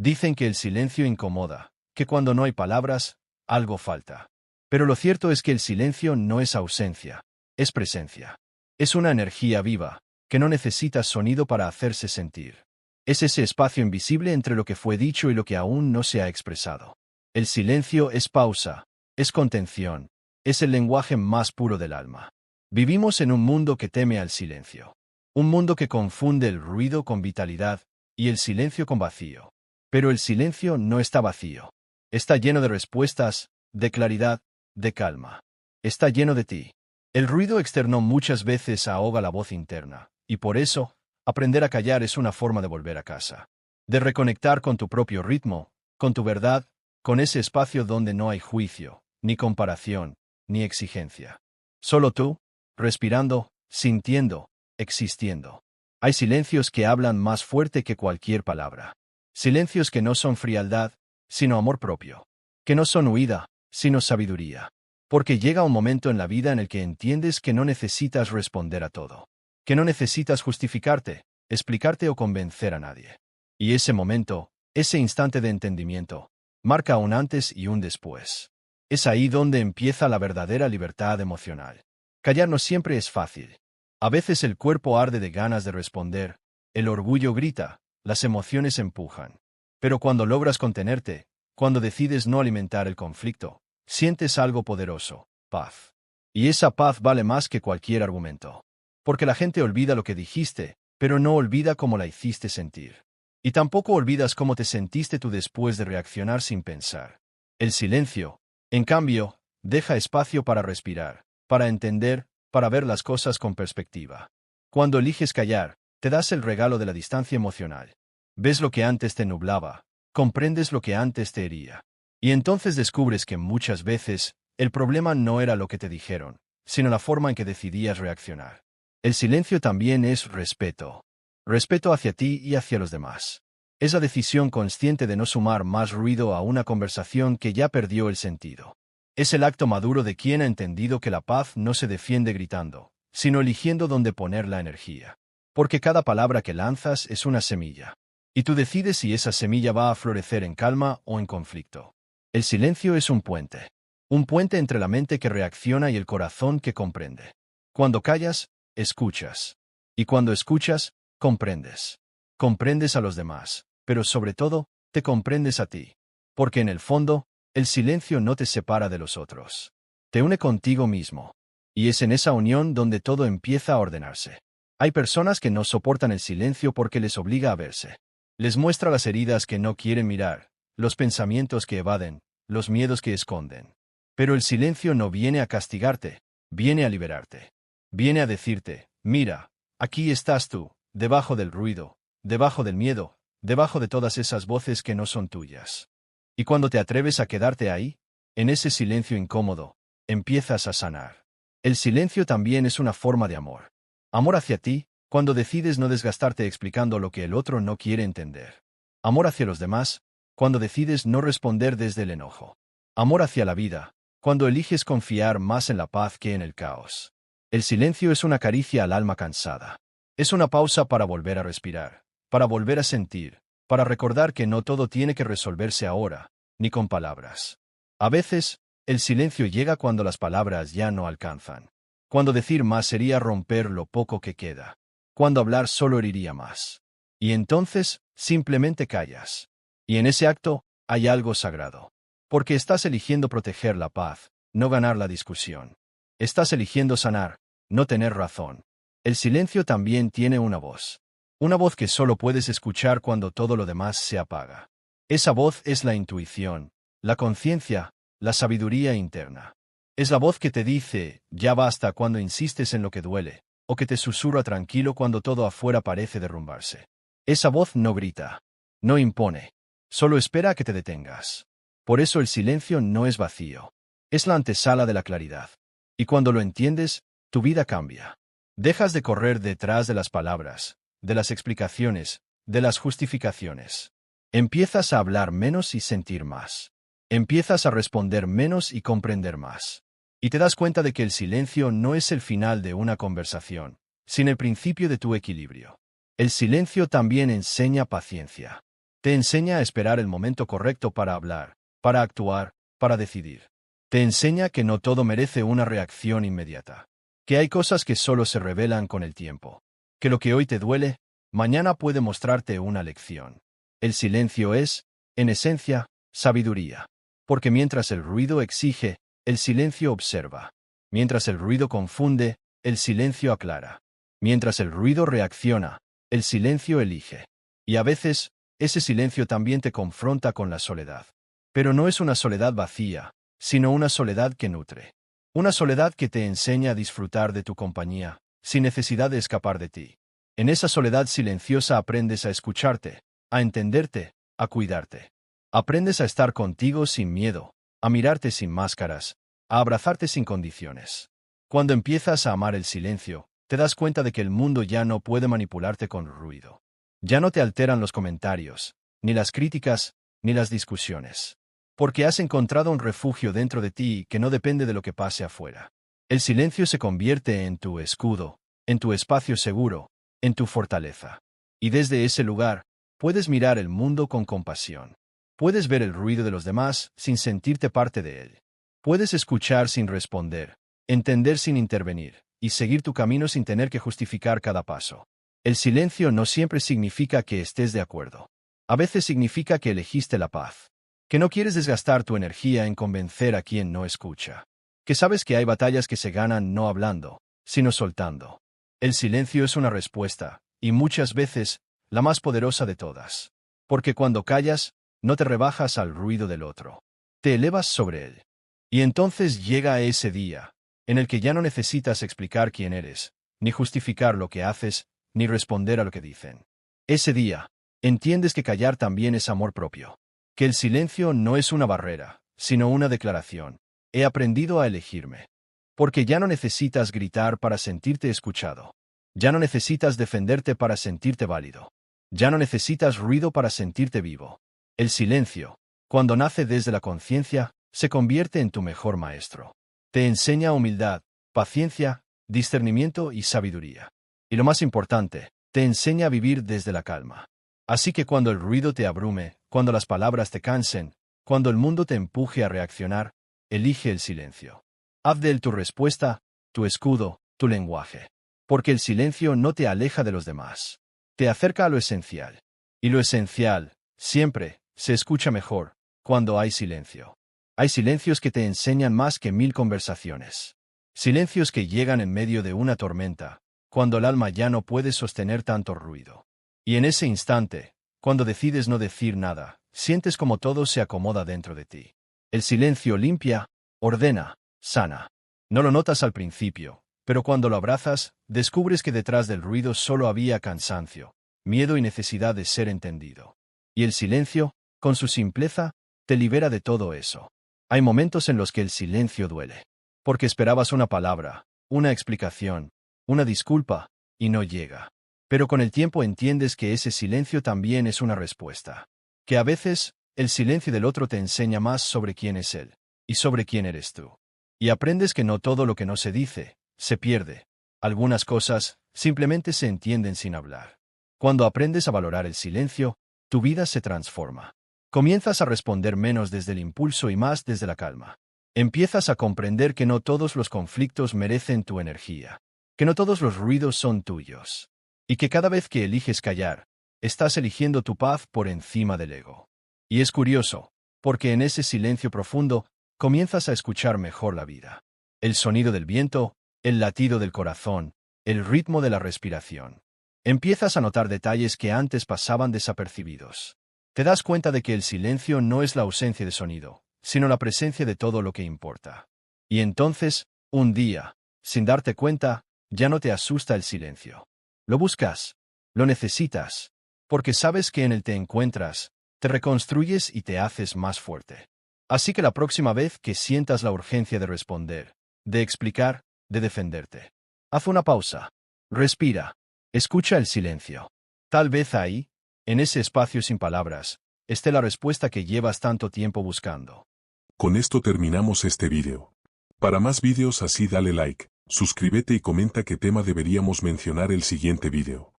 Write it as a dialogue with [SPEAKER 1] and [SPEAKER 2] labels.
[SPEAKER 1] Dicen que el silencio incomoda, que cuando no hay palabras, algo falta. Pero lo cierto es que el silencio no es ausencia, es presencia. Es una energía viva, que no necesita sonido para hacerse sentir. Es ese espacio invisible entre lo que fue dicho y lo que aún no se ha expresado. El silencio es pausa, es contención, es el lenguaje más puro del alma. Vivimos en un mundo que teme al silencio. Un mundo que confunde el ruido con vitalidad y el silencio con vacío. Pero el silencio no está vacío. Está lleno de respuestas, de claridad, de calma. Está lleno de ti. El ruido externo muchas veces ahoga la voz interna, y por eso, aprender a callar es una forma de volver a casa. De reconectar con tu propio ritmo, con tu verdad, con ese espacio donde no hay juicio, ni comparación, ni exigencia. Solo tú, respirando, sintiendo, existiendo. Hay silencios que hablan más fuerte que cualquier palabra. Silencios que no son frialdad, sino amor propio. Que no son huida, sino sabiduría. Porque llega un momento en la vida en el que entiendes que no necesitas responder a todo. Que no necesitas justificarte, explicarte o convencer a nadie. Y ese momento, ese instante de entendimiento, marca un antes y un después. Es ahí donde empieza la verdadera libertad emocional. Callar no siempre es fácil. A veces el cuerpo arde de ganas de responder, el orgullo grita, las emociones empujan. Pero cuando logras contenerte, cuando decides no alimentar el conflicto, sientes algo poderoso, paz. Y esa paz vale más que cualquier argumento. Porque la gente olvida lo que dijiste, pero no olvida cómo la hiciste sentir. Y tampoco olvidas cómo te sentiste tú después de reaccionar sin pensar. El silencio, en cambio, deja espacio para respirar, para entender, para ver las cosas con perspectiva. Cuando eliges callar, te das el regalo de la distancia emocional. Ves lo que antes te nublaba, comprendes lo que antes te hería. Y entonces descubres que muchas veces, el problema no era lo que te dijeron, sino la forma en que decidías reaccionar. El silencio también es respeto. Respeto hacia ti y hacia los demás. Es la decisión consciente de no sumar más ruido a una conversación que ya perdió el sentido. Es el acto maduro de quien ha entendido que la paz no se defiende gritando, sino eligiendo dónde poner la energía. Porque cada palabra que lanzas es una semilla. Y tú decides si esa semilla va a florecer en calma o en conflicto. El silencio es un puente. Un puente entre la mente que reacciona y el corazón que comprende. Cuando callas, escuchas. Y cuando escuchas, comprendes. Comprendes a los demás, pero sobre todo, te comprendes a ti. Porque en el fondo, el silencio no te separa de los otros. Te une contigo mismo. Y es en esa unión donde todo empieza a ordenarse. Hay personas que no soportan el silencio porque les obliga a verse. Les muestra las heridas que no quieren mirar, los pensamientos que evaden, los miedos que esconden. Pero el silencio no viene a castigarte, viene a liberarte. Viene a decirte, mira, aquí estás tú, debajo del ruido, debajo del miedo, debajo de todas esas voces que no son tuyas. Y cuando te atreves a quedarte ahí, en ese silencio incómodo, empiezas a sanar. El silencio también es una forma de amor. Amor hacia ti, cuando decides no desgastarte explicando lo que el otro no quiere entender. Amor hacia los demás, cuando decides no responder desde el enojo. Amor hacia la vida, cuando eliges confiar más en la paz que en el caos. El silencio es una caricia al alma cansada. Es una pausa para volver a respirar, para volver a sentir, para recordar que no todo tiene que resolverse ahora, ni con palabras. A veces, el silencio llega cuando las palabras ya no alcanzan. Cuando decir más sería romper lo poco que queda. Cuando hablar solo heriría más. Y entonces, simplemente callas. Y en ese acto, hay algo sagrado. Porque estás eligiendo proteger la paz, no ganar la discusión. Estás eligiendo sanar, no tener razón. El silencio también tiene una voz. Una voz que solo puedes escuchar cuando todo lo demás se apaga. Esa voz es la intuición, la conciencia, la sabiduría interna. Es la voz que te dice, ya basta cuando insistes en lo que duele, o que te susurra tranquilo cuando todo afuera parece derrumbarse. Esa voz no grita, no impone, solo espera a que te detengas. Por eso el silencio no es vacío. Es la antesala de la claridad. Y cuando lo entiendes, tu vida cambia. Dejas de correr detrás de las palabras, de las explicaciones, de las justificaciones. Empiezas a hablar menos y sentir más. Empiezas a responder menos y comprender más. Y te das cuenta de que el silencio no es el final de una conversación, sino el principio de tu equilibrio. El silencio también enseña paciencia. Te enseña a esperar el momento correcto para hablar, para actuar, para decidir. Te enseña que no todo merece una reacción inmediata. Que hay cosas que solo se revelan con el tiempo. Que lo que hoy te duele, mañana puede mostrarte una lección. El silencio es, en esencia, sabiduría. Porque mientras el ruido exige, el silencio observa. Mientras el ruido confunde, el silencio aclara. Mientras el ruido reacciona, el silencio elige. Y a veces, ese silencio también te confronta con la soledad. Pero no es una soledad vacía, sino una soledad que nutre. Una soledad que te enseña a disfrutar de tu compañía, sin necesidad de escapar de ti. En esa soledad silenciosa aprendes a escucharte, a entenderte, a cuidarte. Aprendes a estar contigo sin miedo, a mirarte sin máscaras, a abrazarte sin condiciones. Cuando empiezas a amar el silencio, te das cuenta de que el mundo ya no puede manipularte con ruido. Ya no te alteran los comentarios, ni las críticas, ni las discusiones. Porque has encontrado un refugio dentro de ti que no depende de lo que pase afuera. El silencio se convierte en tu escudo, en tu espacio seguro, en tu fortaleza. Y desde ese lugar, puedes mirar el mundo con compasión. Puedes ver el ruido de los demás sin sentirte parte de él. Puedes escuchar sin responder, entender sin intervenir, y seguir tu camino sin tener que justificar cada paso. El silencio no siempre significa que estés de acuerdo. A veces significa que elegiste la paz. Que no quieres desgastar tu energía en convencer a quien no escucha. Que sabes que hay batallas que se ganan no hablando, sino soltando. El silencio es una respuesta, y muchas veces, la más poderosa de todas. Porque cuando callas, no te rebajas al ruido del otro. Te elevas sobre él. Y entonces llega ese día, en el que ya no necesitas explicar quién eres, ni justificar lo que haces, ni responder a lo que dicen. Ese día, entiendes que callar también es amor propio. Que el silencio no es una barrera, sino una declaración. He aprendido a elegirme. Porque ya no necesitas gritar para sentirte escuchado. Ya no necesitas defenderte para sentirte válido. Ya no necesitas ruido para sentirte vivo. El silencio, cuando nace desde la conciencia, se convierte en tu mejor maestro. Te enseña humildad, paciencia, discernimiento y sabiduría. Y lo más importante, te enseña a vivir desde la calma. Así que cuando el ruido te abrume, cuando las palabras te cansen, cuando el mundo te empuje a reaccionar, elige el silencio. Haz de él tu respuesta, tu escudo, tu lenguaje. Porque el silencio no te aleja de los demás. Te acerca a lo esencial. Y lo esencial, siempre, se escucha mejor, cuando hay silencio. Hay silencios que te enseñan más que 1000 conversaciones. Silencios que llegan en medio de una tormenta, cuando el alma ya no puede sostener tanto ruido. Y en ese instante, cuando decides no decir nada, sientes como todo se acomoda dentro de ti. El silencio limpia, ordena, sana. No lo notas al principio, pero cuando lo abrazas, descubres que detrás del ruido solo había cansancio, miedo y necesidad de ser entendido. Y el silencio, con su simpleza, te libera de todo eso. Hay momentos en los que el silencio duele. Porque esperabas una palabra, una explicación, una disculpa, y no llega. Pero con el tiempo entiendes que ese silencio también es una respuesta. Que a veces, el silencio del otro te enseña más sobre quién es él, y sobre quién eres tú. Y aprendes que no todo lo que no se dice, se pierde. Algunas cosas, simplemente se entienden sin hablar. Cuando aprendes a valorar el silencio, tu vida se transforma. Comienzas a responder menos desde el impulso y más desde la calma. Empiezas a comprender que no todos los conflictos merecen tu energía. Que no todos los ruidos son tuyos. Y que cada vez que eliges callar, estás eligiendo tu paz por encima del ego. Y es curioso, porque en ese silencio profundo, comienzas a escuchar mejor la vida. El sonido del viento, el latido del corazón, el ritmo de la respiración. Empiezas a notar detalles que antes pasaban desapercibidos. Te das cuenta de que el silencio no es la ausencia de sonido, sino la presencia de todo lo que importa. Y entonces, un día, sin darte cuenta, ya no te asusta el silencio. Lo buscas, lo necesitas, porque sabes que en él te encuentras, te reconstruyes y te haces más fuerte. Así que la próxima vez que sientas la urgencia de responder, de explicar, de defenderte, haz una pausa, respira, escucha el silencio. Tal vez ahí, en ese espacio sin palabras, esté la respuesta que llevas tanto tiempo buscando.
[SPEAKER 2] Con esto terminamos este video. Para más videos así dale like, suscríbete y comenta qué tema deberíamos mencionar el siguiente video.